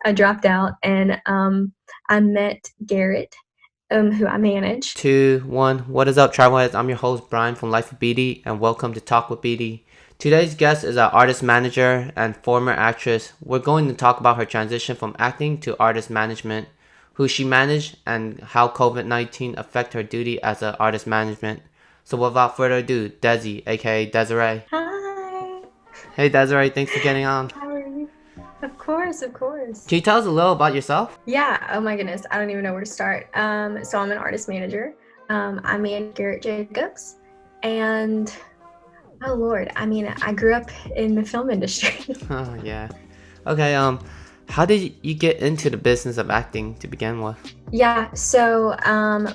I dropped out, and I met Garret, who I manage. 2, 1. What is up, Travelheads? I'm your host, Brian from LifeOfBD, and welcome to Talk with BD. Today's guest is an artist manager and former actress. We're going to talk about her transition from acting to artist management, who she managed, and how COVID-19 affected her duty as an artist management. So without further ado, Desi, aka Desiree. Hi. Hey Desiree, thanks for getting on. How are you? Of course. Can you tell us a little about yourself? Yeah. Oh my goodness. I don't even know where to start. So I'm an artist manager. I manage Garret Jacobs, and oh Lord, I mean, I grew up in the film industry. Oh yeah. Okay. How did you get into the business of acting to begin with? Yeah. So,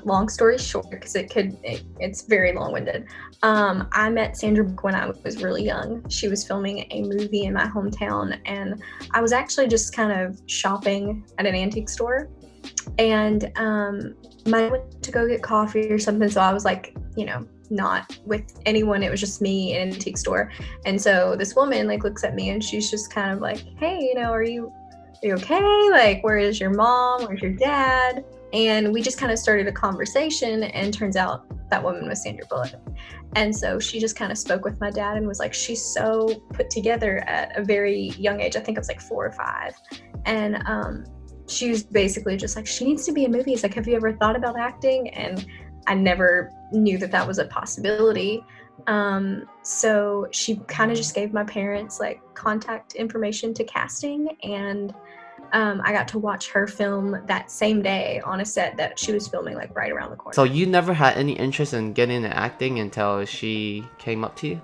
long story short, because it's very long-winded. I met Sandra when I was really young. She was filming a movie in my hometown, and I was actually just kind of shopping at an antique store, and I went to go get coffee or something. So I was like, not with anyone. It was just me in an antique store. And so this woman looks at me, and she's just kind of like, hey, are you okay? Like, where is your mom? Where's your dad? And we just kind of started a conversation, and turns out that woman was Sandra Bullock. And so she just kind of spoke with my dad and was like, she's so put together at a very young age. I think I was like 4 or 5. And she was basically just like, she needs to be in movies. Like, have you ever thought about acting? And I never knew that was a possibility. So she kind of just gave my parents contact information to casting, and I got to watch her film that same day on a set that she was filming right around the corner. So you never had any interest in getting into acting until she came up to you?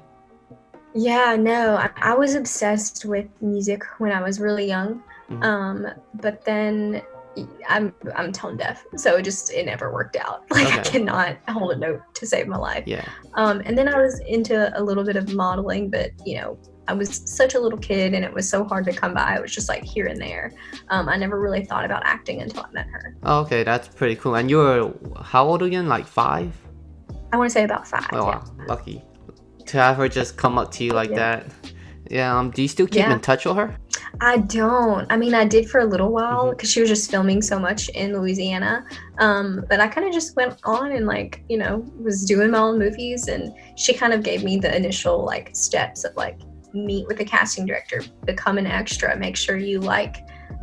Yeah, no, I was obsessed with music when I was really young. But then I'm tone deaf, so it never worked out. I cannot hold a note to save my life. Yeah. And then I was into a little bit of modeling, but I was such a little kid, and it was so hard to come by. It was just here and there. I never really thought about acting until I met her. Oh, okay, that's pretty cool. And you were how old again? 5? I want to say about 5. Oh, wow. Lucky to have her just come up to you like that. Yeah. Do you still keep in touch with her? I don't. I mean, I did for a little while because she was just filming so much in Louisiana. But I kind of just went on and was doing my own movies, and she kind of gave me the initial steps of meet with the casting director, become an extra, make sure you like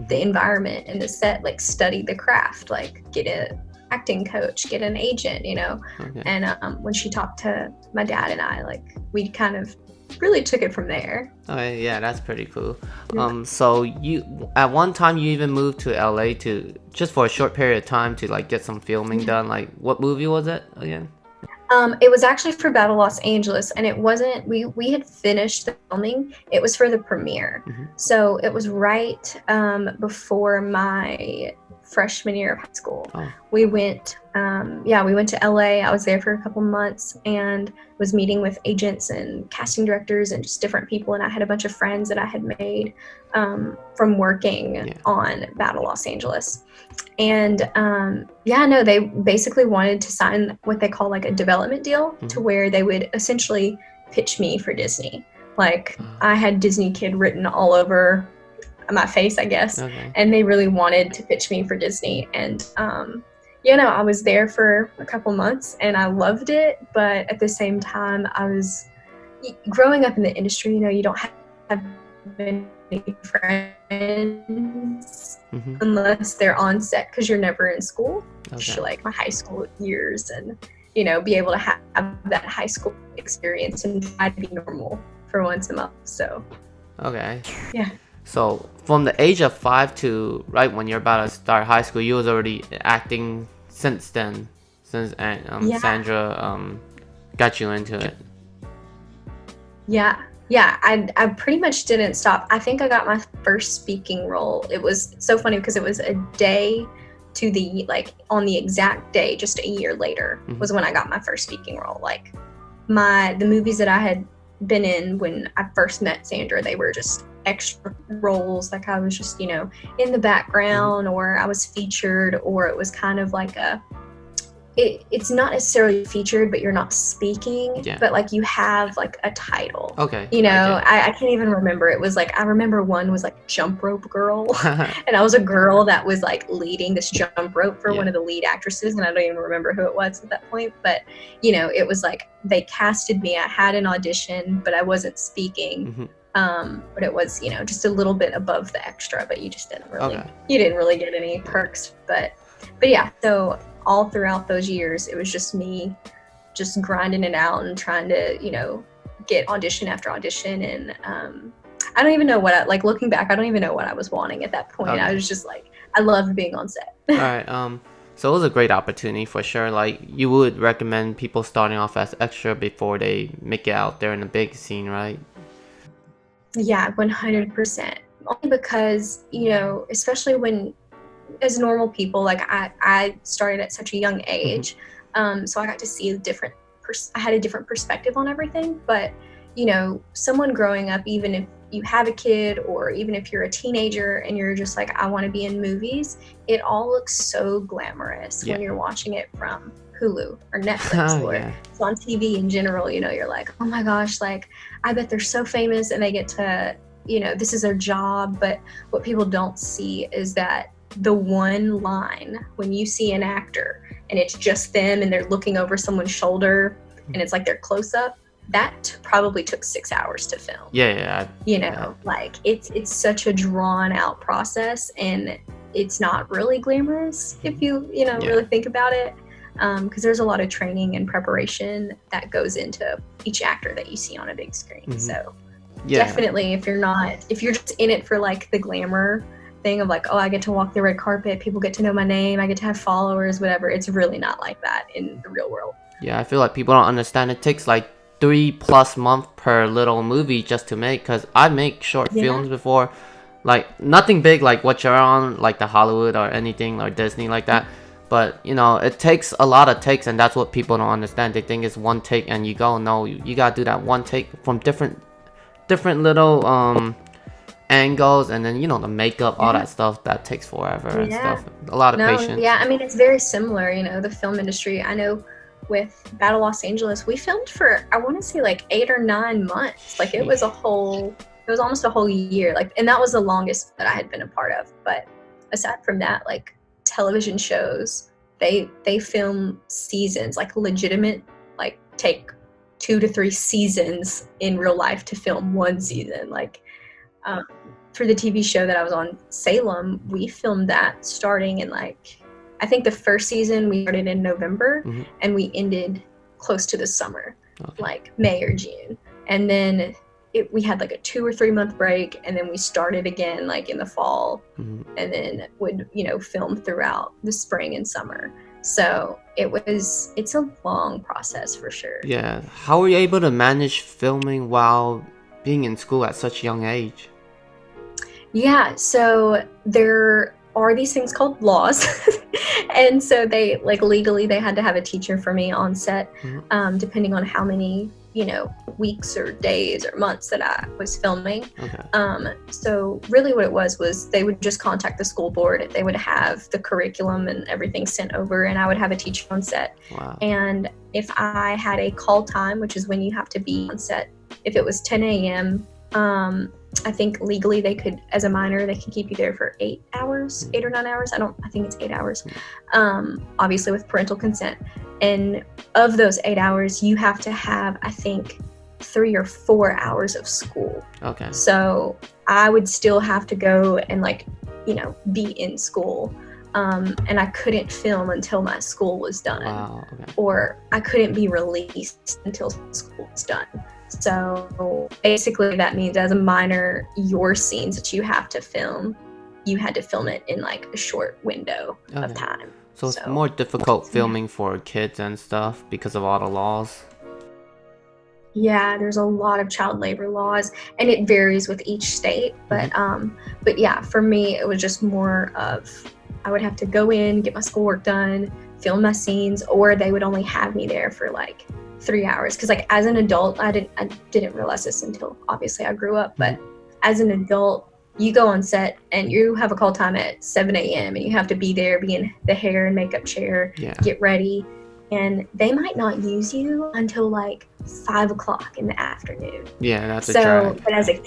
the environment and the set, study the craft, get a acting coach, get an agent, And when she talked to my dad and I, we kind of really took it from there. Okay, yeah, that's pretty cool. So you at one time you even moved to LA to just for a short period of time to get some filming done. What movie was it again? It was actually for Battle Los Angeles, and it wasn't, we had finished the filming. It was for the premiere. So it was right before my freshman year of high school. We went to LA. I was there for a couple months and was meeting with agents and casting directors and just different people. And I had a bunch of friends that I had made from working on Battle Los Angeles. And they basically wanted to sign what they call a development deal to where they would essentially pitch me for Disney. I had Disney Kid written all over my face, I guess. And they really wanted to pitch me for Disney. And I was there for a couple months, and I loved it. But at the same time, I was growing up in the industry. You don't have many friends unless they're on set, because you're never in school. Just my high school years, and be able to have that high school experience and try to be normal for once a month. So yeah. So from the age of 5 to right when you're about to start high school, you was already acting since then, since Sandra got you into it. Yeah, I pretty much didn't stop. I think I got my first speaking role. It was so funny because it was a day to the on the exact day, just a year later, was when I got my first speaking role. The movies that I had been in when I first met Sandra, they were just extra roles. I was just in the background, or I was featured, or it was kind of it's not necessarily featured, but you're not speaking, Yeah. but like you have like a title. Okay. You know, I can't even remember. It was like, I remember one was like Jump Rope Girl. And I was a girl that was like leading this jump rope for one of the lead actresses. And I don't even remember who it was at that point. But, you know, it was like they casted me. I had an audition, but I wasn't speaking. But it was, you know, just a little bit above the extra, but you just didn't really, you didn't really get any perks. But yeah, so all throughout those years, it was just me just grinding it out and trying to, you know, get audition after audition. And I don't even know what I, like, looking back, I don't even know what I was wanting at that point. I was just like, I loved being on set. All right. So it was a great opportunity for sure. Like, you would recommend people starting off as extra before they make it out there in a big scene, right? Yeah, 100%. Only because, you know, especially when, as normal people, like I started at such a young age, so I got to see I had a different perspective on everything. But, you know, someone growing up, even if you have a kid or even if you're a teenager and you're just like, I want to be in movies, it all looks so glamorous when you're watching it from Hulu or Netflix or it's on TV in general. You know, you're like, oh my gosh, like I bet they're so famous and they get to, you know, this is their job. But what people don't see is that the one line when you see an actor and it's just them and they're looking over someone's shoulder and it's like their close-up, that probably took 6 hours to film. You know, like it's such a drawn out process, and it's not really glamorous if you know really think about it, because there's a lot of training and preparation that goes into each actor that you see on a big screen. So definitely, if you're just in it for like the glamour thing of like, oh, I get to walk the red carpet, people get to know my name, I get to have followers, whatever, it's really not like that in the real world. I feel like people don't understand it takes like 3+ months per little movie just to make, because I make short films before, like nothing big like what you're on, like the Hollywood or anything or Disney like that, but you know, it takes a lot of takes, and that's what people don't understand. They think it's one take and you go. No, you gotta do that one take from different little angles, and then, you know, the makeup, all that stuff, that takes forever and stuff, a lot of patience. I mean, it's very similar, you know, the film industry. I know with Battle Los Angeles, we filmed for, I want to say like 8 or 9 months. Like it was almost a whole year. Like, and that was the longest that I had been a part of. But aside from that, like television shows, they film seasons, like legitimate, like take 2 to 3 seasons in real life to film one season. Like for the TV show that I was on, Salem, we filmed that starting in like, I think the first season we started in November and we ended close to the summer, like May or June. And then we had like a 2 or 3 month break, and then we started again like in the fall, and then would, you know, film throughout the spring and summer. So it's a long process for sure. Yeah. How were you able to manage filming while being in school at such a young age? Yeah, so there are these things called laws. And so they, like, legally they had to have a teacher for me on set, depending on how many, you know, weeks or days or months that I was filming. So really what it was they would just contact the school board. They would have the curriculum and everything sent over, and I would have a teacher on set. And if I had a call time, which is when you have to be on set, if it was 10 a.m., I think legally they could, as a minor, they could keep you there for 8 hours, 8 or 9 hours. I think it's 8 hours, obviously with parental consent. And of those 8 hours, you have to have, I think, 3 or 4 hours of school. So I would still have to go and, like, you know, be in school. And I couldn't film until my school was done. Or I couldn't be released until school was done. So basically that means as a minor, your scenes that you have to film, you had to film it in like a short window of time. So it's more difficult filming for kids and stuff because of all the laws. Yeah, there's a lot of child labor laws, and it varies with each state. But yeah, for me, it was just more of, I would have to go in, get my schoolwork done, film my scenes, or they would only have me there for like 3 hours. Because like as an adult, I didn't realize this until obviously I grew up, but as an adult, you go on set and you have a call time at 7 a.m. and you have to be there, be in the hair and makeup chair, get ready. and they might not use you until like 5 o'clock in the afternoon. Yeah, that's a So, drag. but as a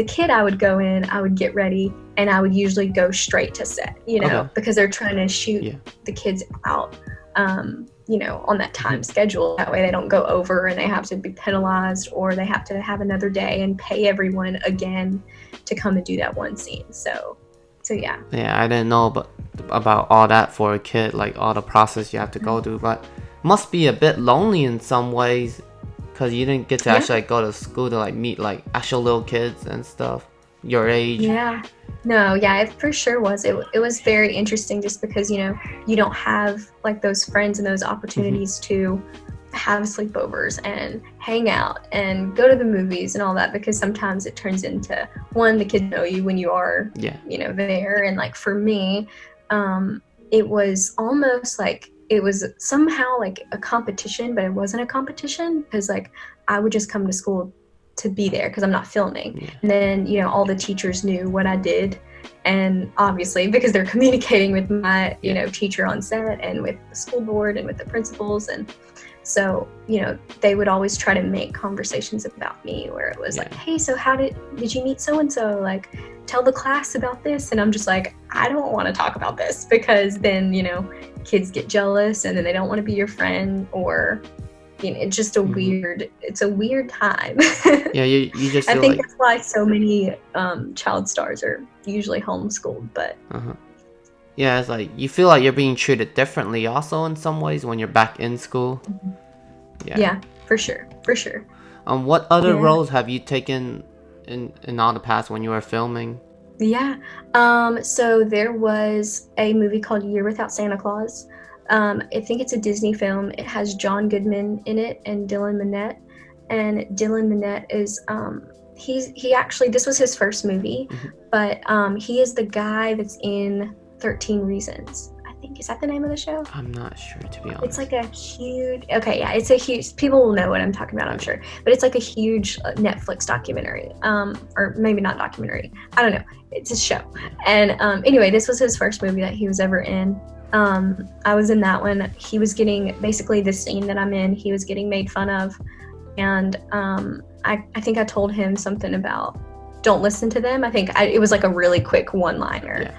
kid, I would go in, I would get ready, and I would usually go straight to set, Okay. because they're trying to shoot Yeah. the kids out, on that time schedule. That way they don't go over and they have to be penalized, or they have to have another day and pay everyone again to come and do that one scene. So yeah. Yeah, I didn't know about all that for a kid, like all the process you have to go through, but must be a bit lonely in some ways, because you didn't get to actually like, go to school to like meet like actual little kids and stuff your age. Yeah. No, yeah, it for sure was. It was very interesting just because, you don't have like those friends and those opportunities to have sleepovers and hang out and go to the movies and all that, because sometimes it turns into, one, the kids know you when you are, there. And like for me, it was almost like it was somehow like a competition, but it wasn't a competition, because like I would just come to school to be there because I'm not filming. And then, all the teachers knew what I did. And obviously, because they're communicating with my, teacher on set and with the school board and with the principals. And so, they would always try to make conversations about me where it was like, hey, so how did you meet so-and-so? Like, tell the class about this. And I'm just like, I don't want to talk about this, because then, kids get jealous and then they don't want to be your friend, or it's just it's a weird time. Yeah, you just feel I think like, that's why so many child stars are usually homeschooled. But yeah, it's like you feel like you're being treated differently also in some ways when you're back in school. Yeah, for sure. What other roles have you taken in all the past when you were filming? Yeah. So there was a movie called Year Without Santa Claus. I think it's a Disney film. It has John Goodman in it and Dylan Minnette. And Dylan Minnette is he actually, this was his first movie, but he is the guy that's in 13 Reasons. I think, is that the name of the show? I'm not sure, to be honest. It's like a huge, it's a huge, people will know what I'm talking about, I'm sure, but it's like a huge Netflix documentary, or maybe not documentary, I don't know, it's a show. And anyway, this was his first movie that he was ever in. I was in that one. He was getting, basically the scene that I'm in, he was getting made fun of, and I think I told him something about don't listen to them. I think it was like a really quick one-liner.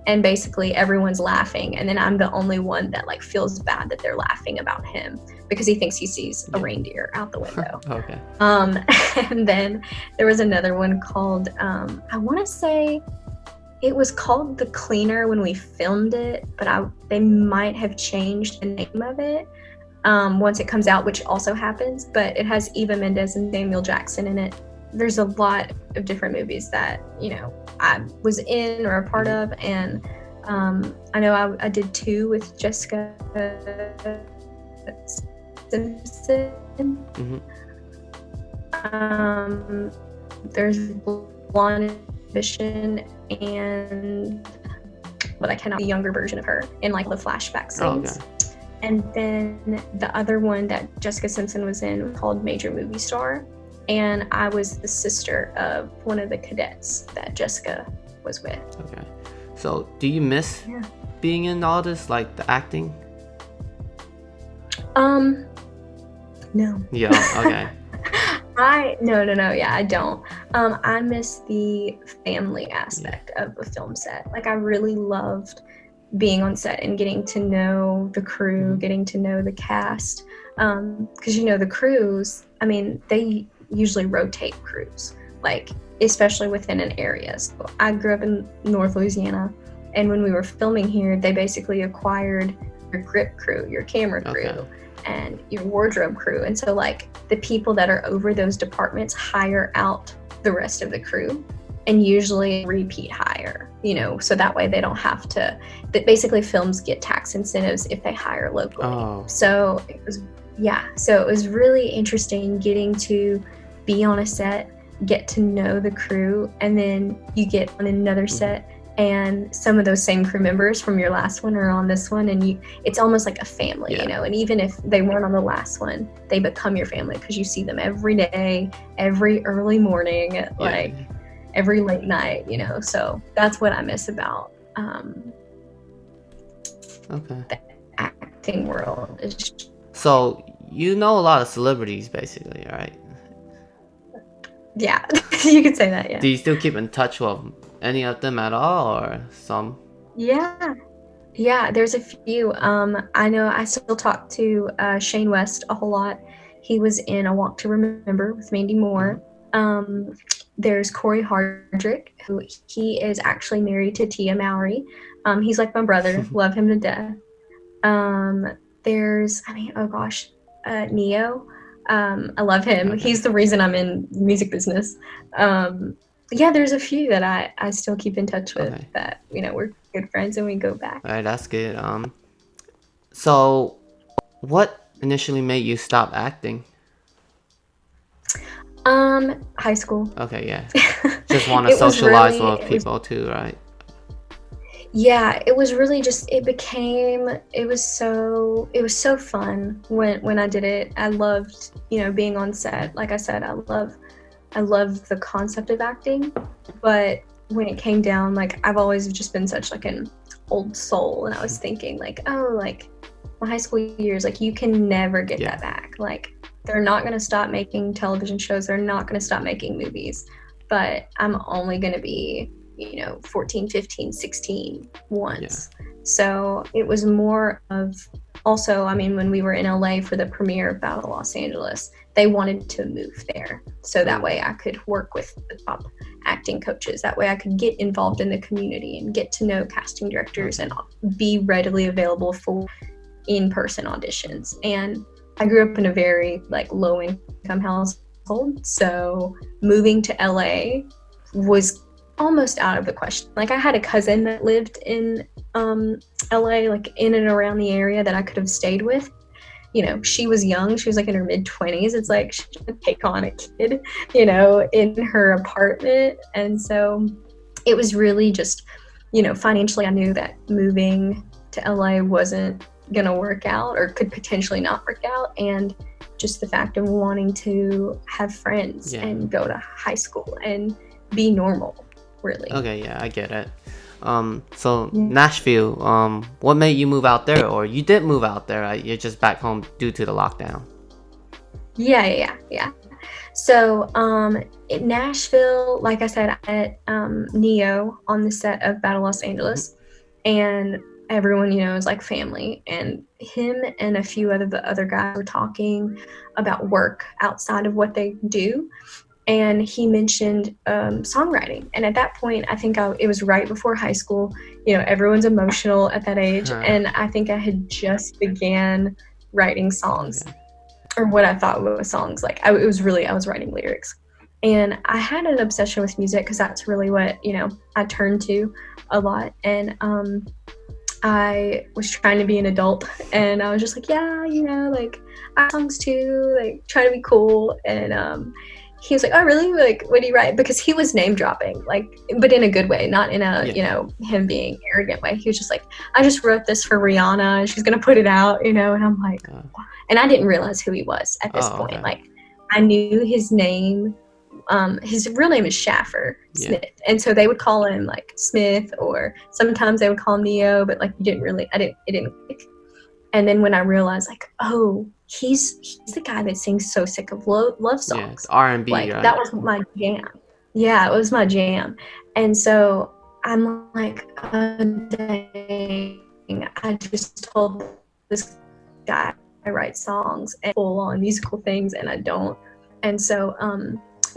And basically everyone's laughing, and then I'm the only one that like feels bad that they're laughing about him, because he thinks he sees a reindeer out the window. Okay. And then there was another one called, I want to say it was called The Cleaner when we filmed it, but they might have changed the name of it once it comes out, which also happens, but it has Eva Mendes and Samuel Jackson in it. There's a lot of different movies that, I was in or a part of, and I know I did 2 with Jessica Simpson. There's Blonde Ambition, and I cannot, the younger version of her in like the flashback scenes. And then the other one that Jessica Simpson was in was called Major Movie Star. And I was the sister of one of the cadets that Jessica was with. Okay. So do you miss being in all this, like the acting? No. Yeah, okay. No, yeah, I don't. I miss the family aspect of a film set. Like, I really loved being on set and getting to know the crew, getting to know the cast. Because, the crews, I mean, they usually rotate crews, like, especially within an area. So I grew up in North Louisiana, and when we were filming here, they basically acquired your grip crew, your camera crew, and your wardrobe crew. And so, like, the people that are over those departments hire out the rest of the crew, and usually repeat hire, so that way they don't have to, that basically films get tax incentives if they hire locally. So it was really interesting getting to be on a set, get to know the crew, and then you get on another set and some of those same crew members from your last one are on this one, and it's almost like a family, and even if they weren't on the last one, they become your family because you see them every day, every early morning, like every late night, so that's what I miss about the acting world is. So you know a lot of celebrities, basically, right? Yeah, you could say that. Yeah. Do you still keep in touch with any of them at all, or some? Yeah. Yeah, there's a few. I know I still talk to Shane West a whole lot. He was in A Walk to Remember with Mandy Moore. There's Corey Hardrick, who he is actually married to Tia Mowry. He's like my brother, love him to death. There's, oh gosh, NEYO. I love him. Okay. He's the reason I'm in music business. Yeah, there's a few that I still keep in touch with that, we're good friends and we go back. All right, that's good. So what initially made you stop acting? High school. Okay, yeah. Just want to socialize with people too, right? Yeah, it was really just, it was so fun when I did it. I loved, being on set. Like I said, I love the concept of acting, but when it came down, like, I've always just been such like an old soul, and I was thinking like, oh, like my high school years, like you can never get that back. Like they're not going to stop making television shows, they're not going to stop making movies, but I'm only going to be 14, 15, 16 once. So it was more of, also, when we were in LA for the premiere of Battle of Los Angeles, they wanted to move there. So that way I could work with the top acting coaches. That way I could get involved in the community and get to know casting directors and be readily available for in-person auditions. And I grew up in a very low income household. So moving to LA was almost out of the question. Like I had a cousin that lived in LA, like in and around the area that I could have stayed with. She was young, she was like in her mid-20s. It's like she should take on a kid, in her apartment. And so it was really just, financially I knew that moving to LA wasn't gonna work out or could potentially not work out. And just the fact of wanting to have friends and go to high school and be normal. Really. Okay, yeah, I get it. So Nashville, what made you move out there, or you did move out there, right? You're just back home due to the lockdown? Yeah. So in Nashville, like I said, at NEYO on the set of Battle Los Angeles, and everyone, is like family, and him and a few of the other guys were talking about work outside of what they do. And he mentioned songwriting. And at that point, I think it was right before high school. Everyone's emotional at that age. And I think I had just began writing songs, or what I thought was songs. Like I was writing lyrics. And I had an obsession with music because that's really what, I turned to a lot. And I was trying to be an adult, and I was just like, I write songs too, like try to be cool. And he was like, oh, really? Like, what do you write? Because he was name dropping, but in a good way, not in a, him being arrogant way. He was just like, I just wrote this for Rihanna. She's going to put it out, and I'm like, and I didn't realize who he was at this point. Okay. Like, I knew his name. His real name is Schaffer Smith. And so they would call him like Smith, or sometimes they would call him NEYO, but like, it didn't click. And then when I realized oh, he's the guy that sings So Sick of Love songs. R&B, right? That was my jam. Yeah, it was my jam. And so I'm like, oh, dang, I just told this guy I write songs and full on musical things, and I don't. And so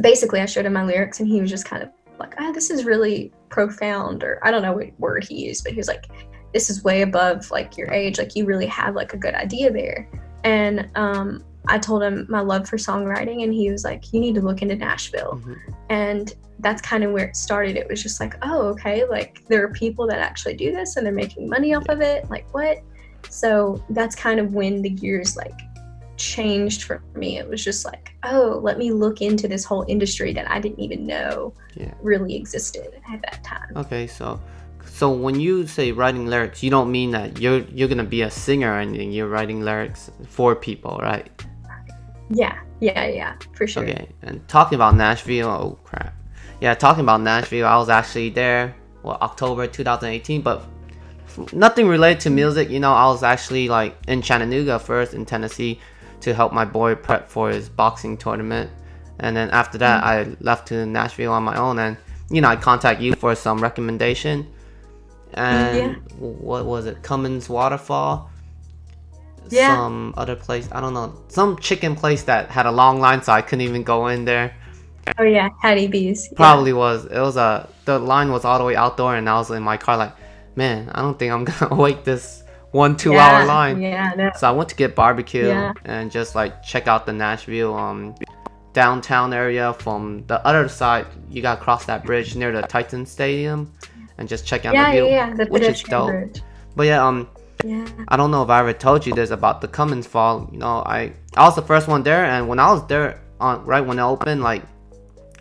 basically I showed him my lyrics, and he was just kind of like, this is really profound, or I don't know what word he used, but he was like, this is way above like your age, like you really have like a good idea there. And I told him my love for songwriting, and he was like, you need to look into Nashville. And that's kind of where it started. It was just like, oh, okay, like there are people that actually do this and they're making money off of it, like what? So that's kind of when the gears like changed for me. It was just like, oh, let me look into this whole industry that I didn't even know really existed at that time. Okay, so when you say writing lyrics, you don't mean that you're gonna be a singer or anything. You're writing lyrics for people, right? Yeah, for sure. Okay, and talking about Nashville, oh crap. Yeah, talking about Nashville, I was actually there, October 2018, but Nothing related to music. You know, I was actually like in Chattanooga first in Tennessee to help my boy prep for his boxing tournament. And then after that, I left to Nashville on my own. And, you know, I contact you for some recommendation. And what was it? Cummins Waterfall? Yeah. Some other place. I don't know. Some chicken place that had a long line, so I couldn't even go in there. Oh, yeah. Hattie B's. Probably was. It was the line was all the way outdoor, and I was in my car like, man, I don't think I'm gonna wait this 1-2 hour line. Yeah, no. So I went to get barbecue and just like check out the Nashville downtown area. From the other side, you gotta cross that bridge near the Titan Stadium and just check out the view, which is dope. Bridge. But I don't know if I ever told you this about the Cummins Fall. You know, I was the first one there, and when I was there right when it opened, like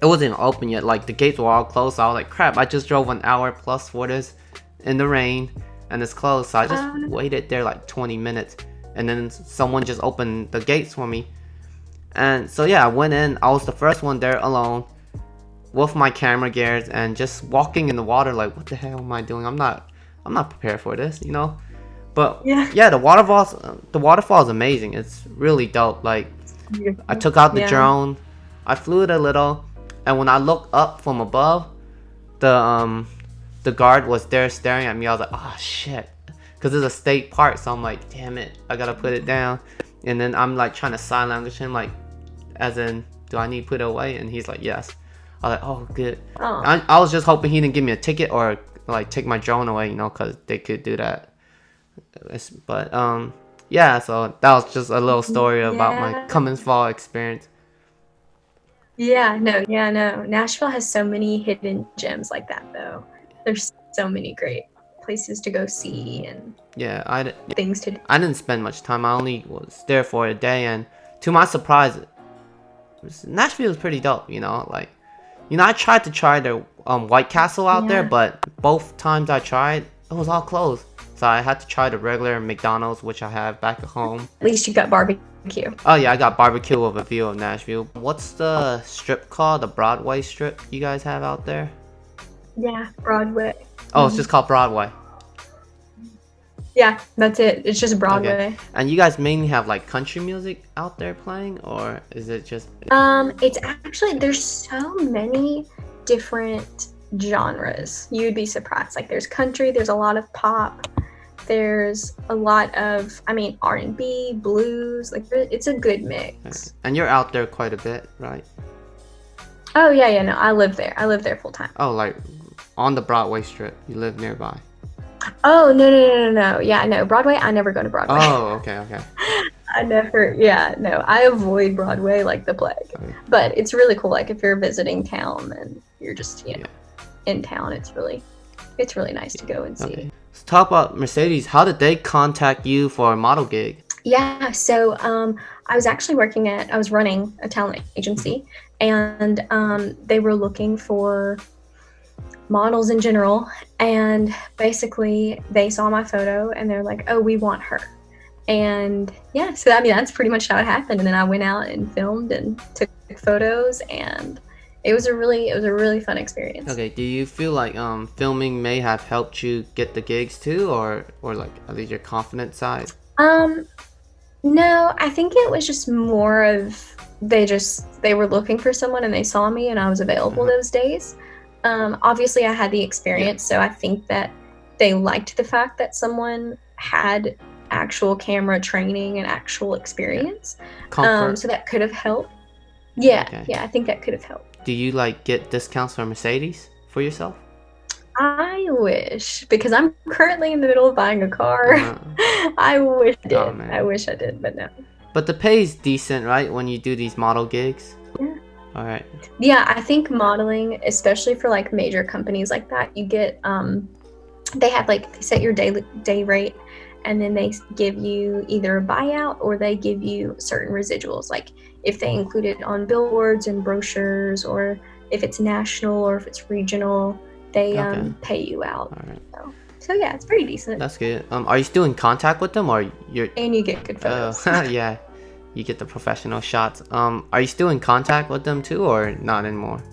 it wasn't open yet. Like the gates were all closed. So I was like, crap! I just drove an hour plus for this in the rain, and it's closed. So I just waited there like 20 minutes, and then someone just opened the gates for me. And so I went in. I was the first one there alone with my camera gears and just walking in the water. Like, what the hell am I doing? I'm not prepared for this, you know. But the waterfall is amazing. It's really dope. Like, I took out the drone, I flew it a little, and when I looked up from above, the guard was there staring at me. I was like, oh shit, because it's a state park. So I'm like, damn it, I gotta put it down. And then I'm like trying to sign language him, like, as in, do I need to put it away? And he's like, yes. I was like, oh good. I was just hoping he didn't give me a ticket or like take my drone away, you know, because they could do that. But so that was just a little story about my Cummins Fall experience. No. Nashville has so many hidden gems like that, though. There's so many great places to go see and things to do. I didn't spend much time. I only was there for a day, and to my surprise, Nashville was pretty dope. You know, like, you know, I tried to try the White Castle out there, but both times I tried, it was all closed. So I had to try the regular McDonald's, which I have back at home. At least you got barbecue. Oh yeah, I got barbecue with a view of Nashville. What's the strip called? The Broadway strip you guys have out there? Yeah, Broadway. Oh, it's just called Broadway. Yeah, that's it. It's just Broadway. Okay. And you guys mainly have like country music out there playing, or is it just? It's actually, there's so many different genres. You'd be surprised. Like, there's country, there's a lot of pop, there's a lot of, R&B, blues. Like, it's a good mix. And you're out there quite a bit, right? Oh yeah, no, I live there full time. Oh, like on the Broadway strip, you live nearby? Oh, no. Yeah, no, Broadway, I never go to Broadway. Oh, okay. I avoid Broadway like the plague. Okay. But it's really cool. Like, if you're visiting town and you're just, in town, it's really nice to go and see. Okay. Let's talk about Mercedes. How did they contact you for a model gig? Yeah, so I was running a talent agency, and they were looking for models in general, and basically they saw my photo and they're like, oh, we want her. And so that's pretty much how it happened. And then I went out and filmed and took photos, and it was a really fun experience. Okay, do you feel like filming may have helped you get the gigs too, or like at least your confidence side? No, I think it was just more of they were looking for someone and they saw me and I was available those days. Obviously I had the experience, so I think that they liked the fact that someone had actual camera training and actual experience. So that could have helped. I think that could have helped. Do you like get discounts from Mercedes for yourself? I wish, because I'm currently in the middle of buying a car. I wish I did. Oh, I wish I did, but no. But the pay is decent, right, when you do these model gigs? Yeah. All right. Yeah, I think modeling, especially for like major companies like that, you get they have they set your day rate, and then they give you either a buyout or they give you certain residuals. Like, if they include it on billboards and brochures, or if it's national or if it's regional, they pay you out. All right. So yeah, it's pretty decent. That's good. Are you still in contact with them, or you're? And you get good photos. Yeah, you get the professional shots. Are you still in contact with them too, or not anymore?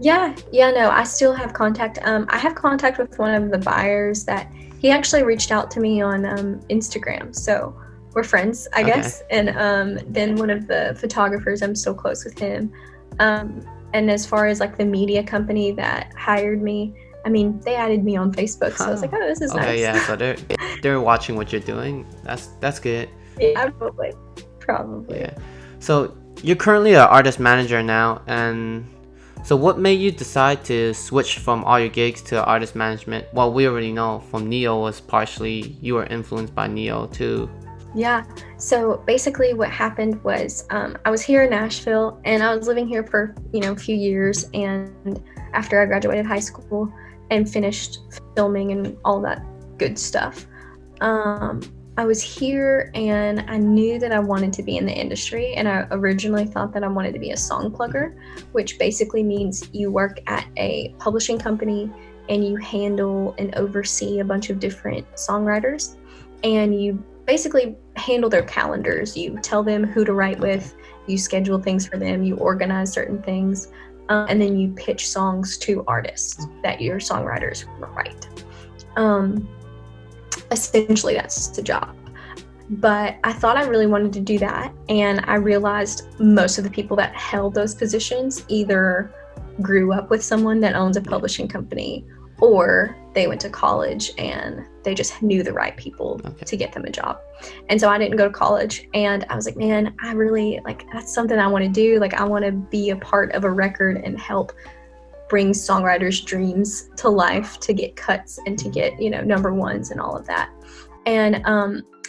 No, I still have contact. I have contact with one of the buyers that he actually reached out to me on Instagram. So we're friends, I Okay. guess. And then one of the photographers, I'm so close with him. And as far as like the media company that hired me, I mean, they added me on Facebook. So I was like, oh, this is Okay, nice. yeah. So they're watching what you're doing. That's good. Yeah, probably. Yeah. So you're currently an artist manager now, and so what made you decide to switch from all your gigs to artist management? Well, we already know from NEYO was partially you were influenced by NEYO too. Yeah. So basically what happened was I was here in Nashville and I was living here for, a few years. And after I graduated high school and finished filming and all that good stuff, I was here and I knew that I wanted to be in the industry. And I originally thought that I wanted to be a song plugger, which basically means you work at a publishing company and you handle and oversee a bunch of different songwriters. And you basically handle their calendars. You tell them who to write with, you schedule things for them, you organize certain things, and then you pitch songs to artists that your songwriters write. Essentially, that's the job. But I thought I really wanted to do that, and I realized most of the people that held those positions either grew up with someone that owns a publishing company, or they went to college and they just knew the right people to get them a job. And so I didn't go to college, and I was like, man, I really that's something I want to do. I want to be a part of a record and help bring songwriters' dreams to life, to get cuts and to get, number ones and all of that. And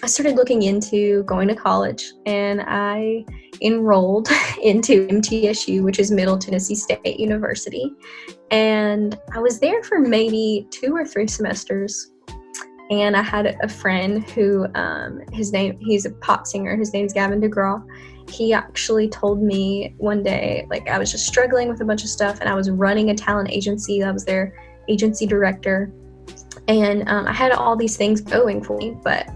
I started looking into going to college, and I enrolled into MTSU, which is Middle Tennessee State University. And I was there for maybe 2 or 3 semesters. And I had a friend who, he's a pop singer. His name's Gavin DeGraw. He actually told me one day, I was just struggling with a bunch of stuff, and I was running a talent agency. I was their agency director. And I had all these things going for me, but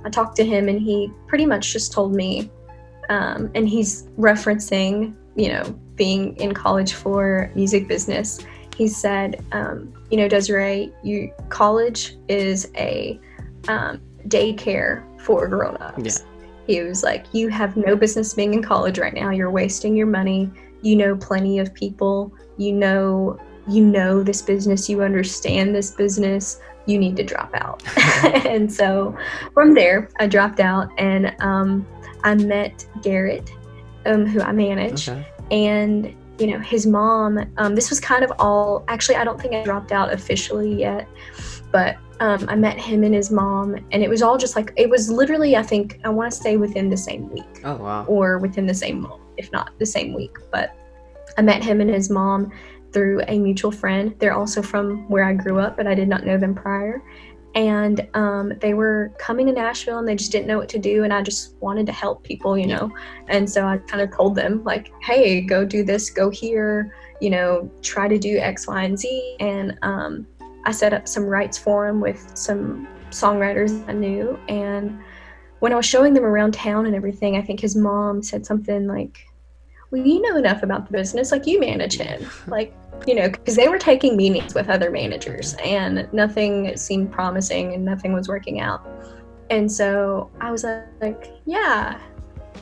I talked to him, and he pretty much just told me, and he's referencing, being in college for music business. He said, Desiree, college is a daycare for grown-ups. Yeah. He was like, you have no business being in college right now. You're wasting your money. You know plenty of people. You know this business. You understand this business. You need to drop out. And so from there, I dropped out, and I met Garret, who I manage. Okay. And, his mom, this was kind of all, actually, I don't think I dropped out officially yet, but I met him and his mom, and it was all just it was literally, I want to say within the same week. Oh, wow. Or within the same month, if not the same week. But I met him and his mom through a mutual friend. They're also from where I grew up, but I did not know them prior. And they were coming to Nashville, and they just didn't know what to do, and I just wanted to help people, know. And so I kind of told them, hey, go do this, go here, try to do X, Y, and Z. And I set up some rights for him with some songwriters I knew. And when I was showing them around town and everything, I think his mom said something like, well, you know enough about the business, you manage him, because they were taking meetings with other managers, and nothing seemed promising and nothing was working out. And so I was like, yeah,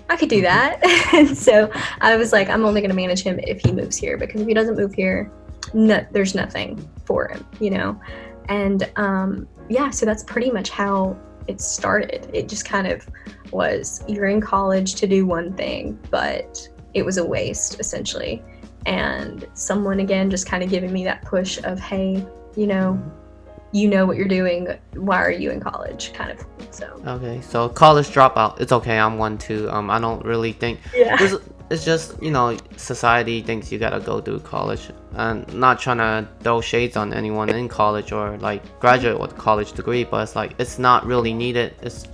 I could do that. And so I was like, I'm only going to manage him if he moves here, because if he doesn't move here, there's nothing for him, And so that's pretty much how it started. It just kind of was, you're in college to do one thing, but it was a waste, essentially. And someone, again, just kind of giving me that push of, hey, you know what you're doing, why are you in college, kind of. So okay, so college dropout, it's okay, I'm one too. I don't really think it's just, society thinks you gotta go through college, and not trying to throw shades on anyone in college or graduate with a college degree, but it's it's not really needed. It's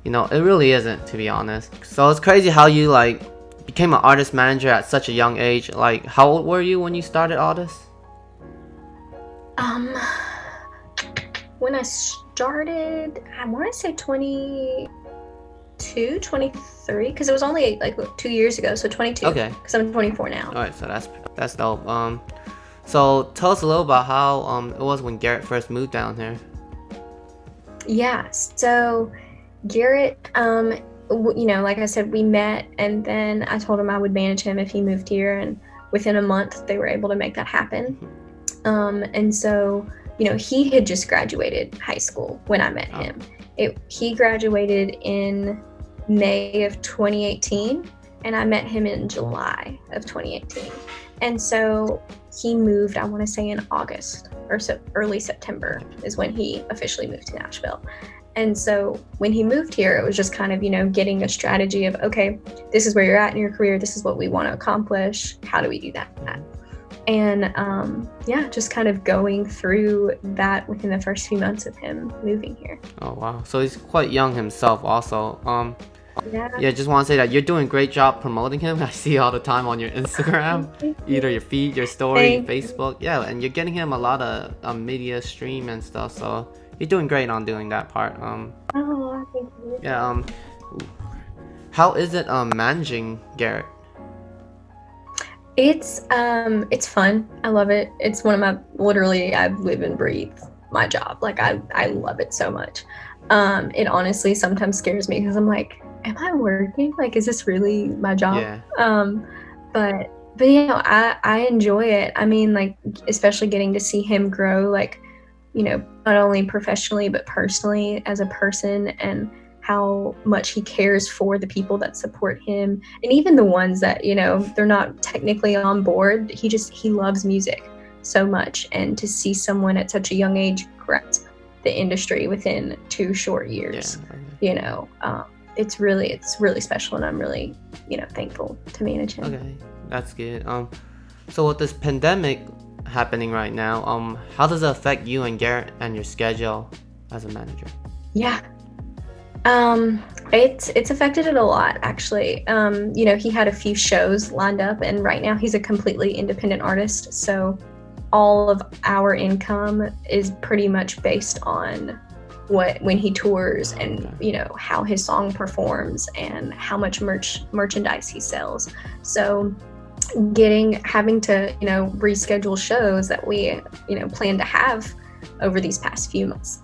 it really isn't, to be honest. So it's crazy how you became an artist manager at such a young age. How old were you when you started all this? When I started, I want to say 22, 23, because it was only 2 years ago, so 22. Okay. Because I'm 24 now. All right, so that's dope. So tell us a little about how it was when Garret first moved down here. Yeah, so Garret, like I said, we met, and then I told him I would manage him if he moved here, and within a month they were able to make that happen. And so, he had just graduated high school when I met him. He graduated in May of 2018, and I met him in July of 2018. And so he moved, I want to say in August or early September is when he officially moved to Nashville. And so when he moved here, it was just kind of, getting a strategy of, okay, this is where you're at in your career. This is what we want to accomplish. How do we do that? And just kind of going through that within the first few months of him moving here. Oh, wow. So he's quite young himself also. Yeah, just want to say that you're doing a great job promoting him. I see all the time on your Instagram, either your feed, your story, Facebook. Yeah, and you're getting him a lot of media stream and stuff. So you're doing great on doing that part. Thank you. Yeah. How is it managing Garret? It's fun. I love it. It's one of my, literally, I live and breathe my job. Like I love it so much. It honestly sometimes scares me because I'm like, am I working? Like, is this really my job? Yeah. But I enjoy it. I mean, like, especially getting to see him grow, like, not only professionally, but personally as a person, and how much he cares for the people that support him. And even the ones that, they're not technically on board. He loves music so much. And to see someone at such a young age grasp the industry within 2 short years, it's really special, and I'm really, thankful to manage him. Okay, that's good. So with this pandemic happening right now, how does it affect you and Garret and your schedule as a manager? Yeah. It's affected it a lot, actually. He had a few shows lined up, and right now he's a completely independent artist, so all of our income is pretty much based on when he tours, and how his song performs and how much merchandise he sells. So having to reschedule shows that we plan to have over these past few months,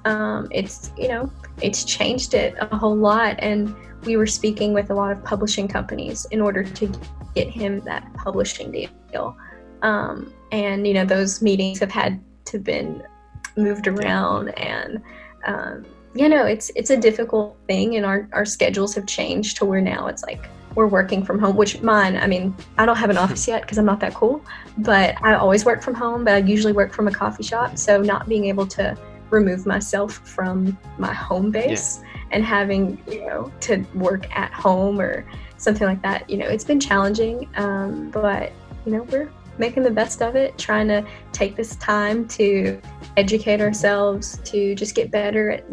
it's changed it a whole lot. And we were speaking with a lot of publishing companies in order to get him that publishing deal, and those meetings have had to been moved around, and it's a difficult thing, and our schedules have changed to where now it's like we're working from home, which I don't have an office yet because I'm not that cool, but I always work from home, but I usually work from a coffee shop. So not being able to remove myself from my home base and having, to work at home or something like that, it's been challenging. But, we're making the best of it, trying to take this time to educate ourselves, to just get better at,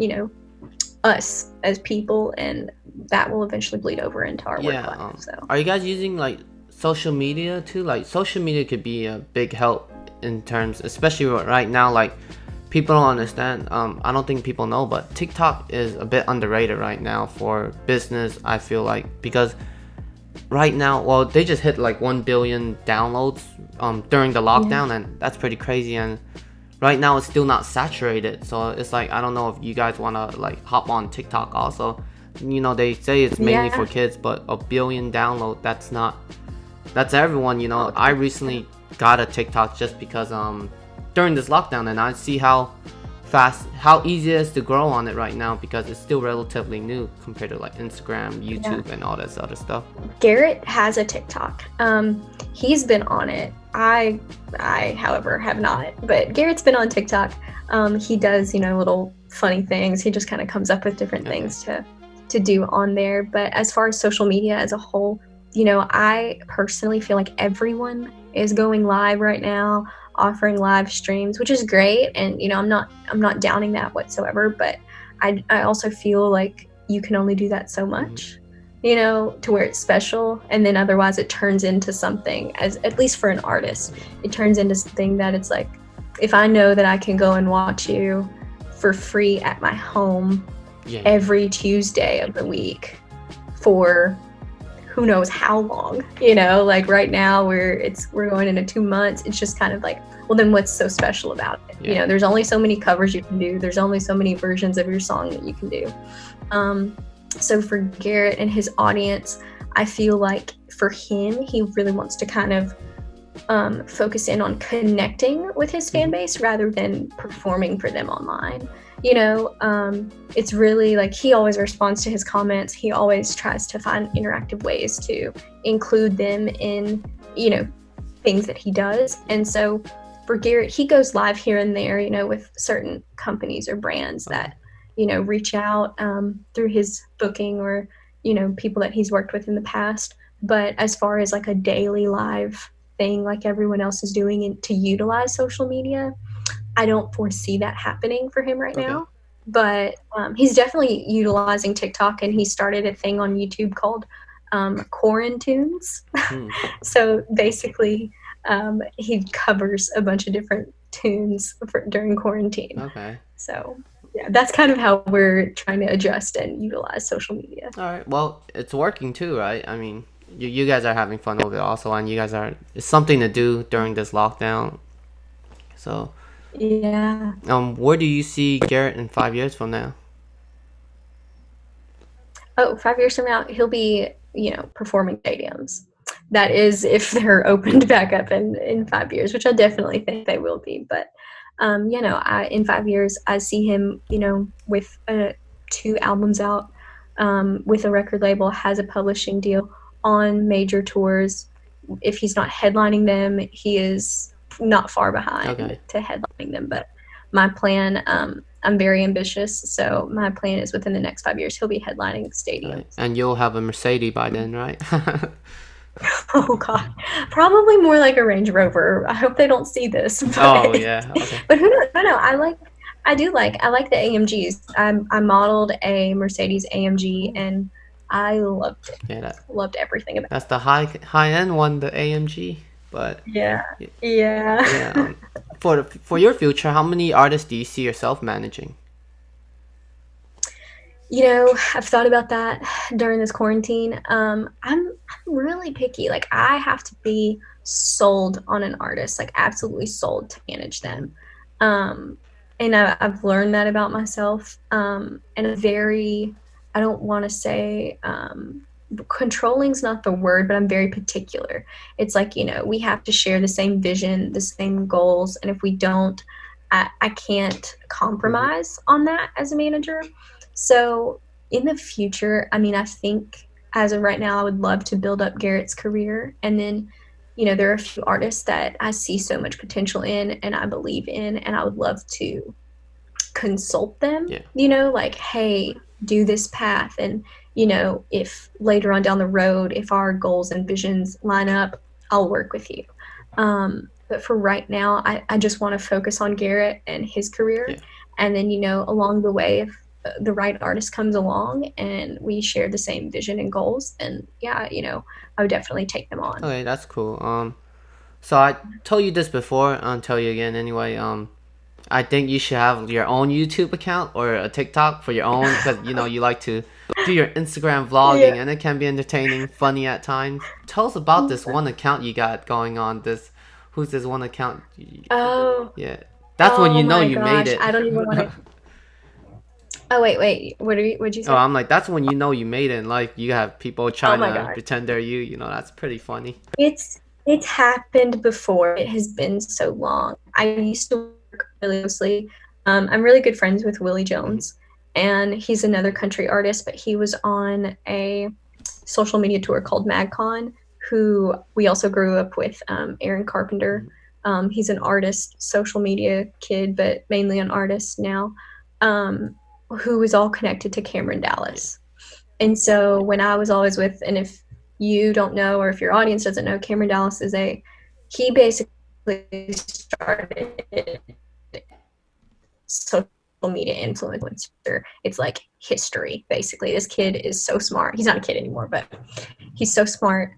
us as people, and that will eventually bleed over into our work life. So are you guys using like social media too? Like social media could be a big help in terms, especially right now, like people don't understand. I don't think people know, but TikTok is a bit underrated right now for business, I feel like, because right now, they just hit like 1 billion downloads during the lockdown, and that's pretty crazy. And right now it's still not saturated, so it's like, I don't know if you guys want to like hop on TikTok also. They say it's mainly for kids, but 1 billion download, that's everyone. I recently got a TikTok just because during this lockdown, and I see how easy it is to grow on it right now, because it's still relatively new compared to like Instagram, YouTube, and all this other stuff. Garret has a TikTok. He's been on it. I however have not, but Garrett's been on TikTok. He does little funny things. He just kind of comes up with different things to do on there. But as far as social media as a whole, I personally feel like everyone is going live right now, offering live streams, which is great, and I'm not downing that whatsoever, but I also feel like you can only do that so much, to where it's special, and then otherwise it turns into something, as at least for an artist, it turns into something that it's like, if I know that I can go and watch you for free at my home every Tuesday of the week for who knows how long, you know, like right now we're going into 2 months. It's just kind of like, well, then what's so special about it? Yeah. You know, there's only so many covers you can do. There's only so many versions of your song that you can do. So for Garret and his audience, I feel like for him, he really wants to kind of focus in on connecting with his fan base rather than performing for them online. You know, it's really like he always responds to his comments. He always tries to find interactive ways to include them in, you know, things that he does. And so for Garret, he goes live here and there, you know, with certain companies or brands that, you know, reach out through his booking or, you know, people that he's worked with in the past. But as far as like a daily live thing like everyone else is doing to utilize social media, I don't foresee that happening for him right now. But he's definitely utilizing TikTok, and he started a thing on YouTube called Quarantunes. So basically, he covers a bunch of different tunes during quarantine. Okay. So yeah, that's kind of how we're trying to adjust and utilize social media. All right. Well, it's working too, right? I mean, you guys are having fun over it also, and you guys are, it's something to do during this lockdown. So yeah. Where do you see Garret in 5 years from now? Oh, 5 years from now, he'll be, you know, performing stadiums. That is if they're opened back up in 5 years, which I definitely think they will be. But, you know, in 5 years, I see him, you know, with 2 albums out, with a record label, has a publishing deal, on major tours. If he's not headlining them, he is not far behind to headlining them. But my plan, I'm very ambitious, so my plan is within the next 5 years he'll be headlining stadiums. Right. And you'll have a Mercedes by then, right? Oh God, probably more like a Range Rover. I hope they don't see this. But, oh yeah. Okay. But who knows? No, I like the AMGs. I modeled a Mercedes AMG and I loved it. Yeah, loved everything about it. That's the high end one, the AMG. But yeah. For your future, how many artists do you see yourself managing? You know, I've thought about that during this quarantine. I'm really picky. Like, I have to be sold on an artist, like absolutely sold to manage them. And I've learned that about myself. And I don't want to say controlling's not the word, but I'm very particular. It's like, you know, we have to share the same vision, the same goals. And if we don't, I can't compromise on that as a manager. So in the future, I mean, I think as of right now, I would love to build up Garret's career. And then, you know, there are a few artists that I see so much potential in and I believe in, and I would love to consult them, you know, like, hey, do this path. And, you know, if later on down the road, if our goals and visions line up, I'll work with you. But for right now, I just want to focus on Garret and his career. And then, you know, along the way, if the right artist comes along and we share the same vision and goals, and yeah, you know, I would definitely take them on. Okay, that's cool. So I told you this before, I'll tell you again anyway. I think you should have your own YouTube account or a TikTok for your own, because you know you like to do your Instagram vlogging, and it can be entertaining, funny at times. Tell us about this one account you got going on. Who's this one account? Oh, yeah, that's when you know you made it. I don't even want to. Oh wait, what'd you say? Oh, I'm like, that's when you know you made it in life. You have people trying to pretend they're you. You know, that's pretty funny. It's happened before. It has been so long. I used to work really closely. I'm really good friends with Willie Jones, and he's another country artist, but he was on a social media tour called MagCon, who we also grew up with, Aaron Carpenter. He's an artist, social media kid, but mainly an artist now, who was all connected to Cameron Dallas. And so when I was always with, and if you don't know, or if your audience doesn't know, Cameron Dallas he basically started social media influencer. It's like history, basically. This kid is so smart. He's not a kid anymore, but he's so smart,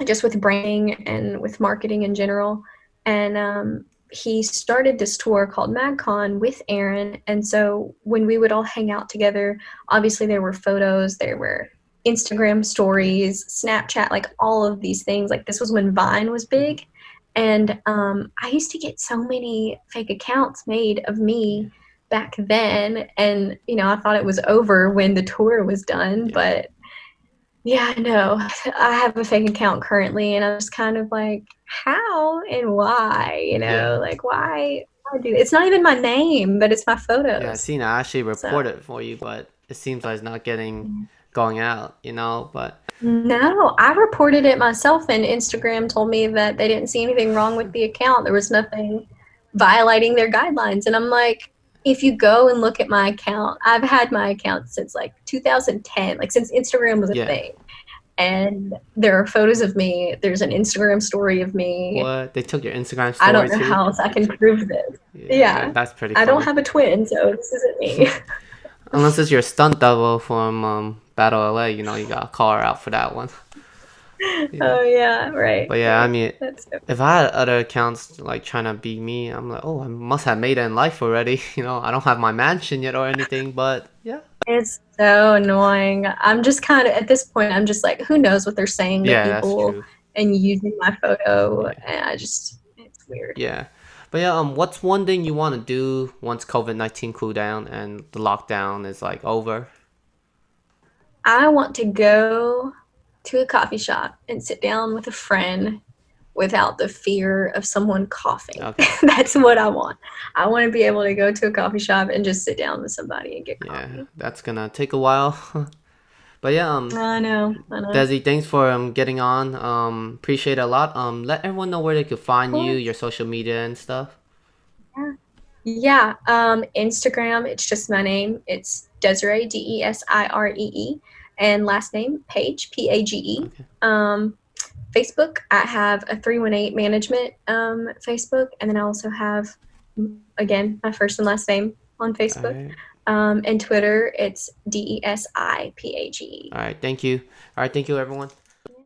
just with branding and with marketing in general. And he started this tour called MagCon with Aaron. And so when we would all hang out together, obviously there were photos, there were Instagram stories, Snapchat, like all of these things. Like this was when Vine was big. And I used to get so many fake accounts made of me back then. And, I thought it was over when the tour was done. Yeah. But yeah, no, I have a fake account currently. And I was kind of like, how and why? Like, why do that? It's not even my name, but it's my photos. Yeah, I seen I actually reported for you, but it seems like it's not going out, but No, I reported it myself, and Instagram told me that they didn't see anything wrong with the account. There was nothing violating their guidelines. And I'm like, if you go and look at my account, I've had my account since like 2010, like since Instagram was a thing. And there are photos of me. There's an Instagram story of me. What? They took your Instagram story I don't know too? how else I can prove this. Yeah. That's pretty funny. I don't have a twin, so this isn't me. Unless it's your stunt double from Battle LA, you got to call her out for that one. Oh, yeah, right. But yeah, right. I mean, if I had other accounts like trying to beat me, I'm like, oh, I must have made it in life already. I don't have my mansion yet or anything, but yeah. It's so annoying. I'm just kind of, at this point, I'm just like, who knows what they're saying to people and using my photo. And it's weird. Yeah. But yeah, what's one thing you want to do once COVID-19 cool down and the lockdown is like over? I want to go to a coffee shop and sit down with a friend without the fear of someone coughing. Okay. That's what I want. I want to be able to go to a coffee shop and just sit down with somebody and get coffee. Yeah, that's gonna take a while. But yeah, I know. Desi, thanks for getting on. Appreciate it a lot. Let everyone know where they could find you, your social media and stuff. Yeah. Instagram, it's just my name. It's Desiree, Desiree, and last name Page, Page. Okay. Facebook, I have a 318 Management Facebook, and then I also have, again, my first and last name on Facebook. And Twitter, it's DESIPAGE. All right, thank you. All right, thank you, everyone.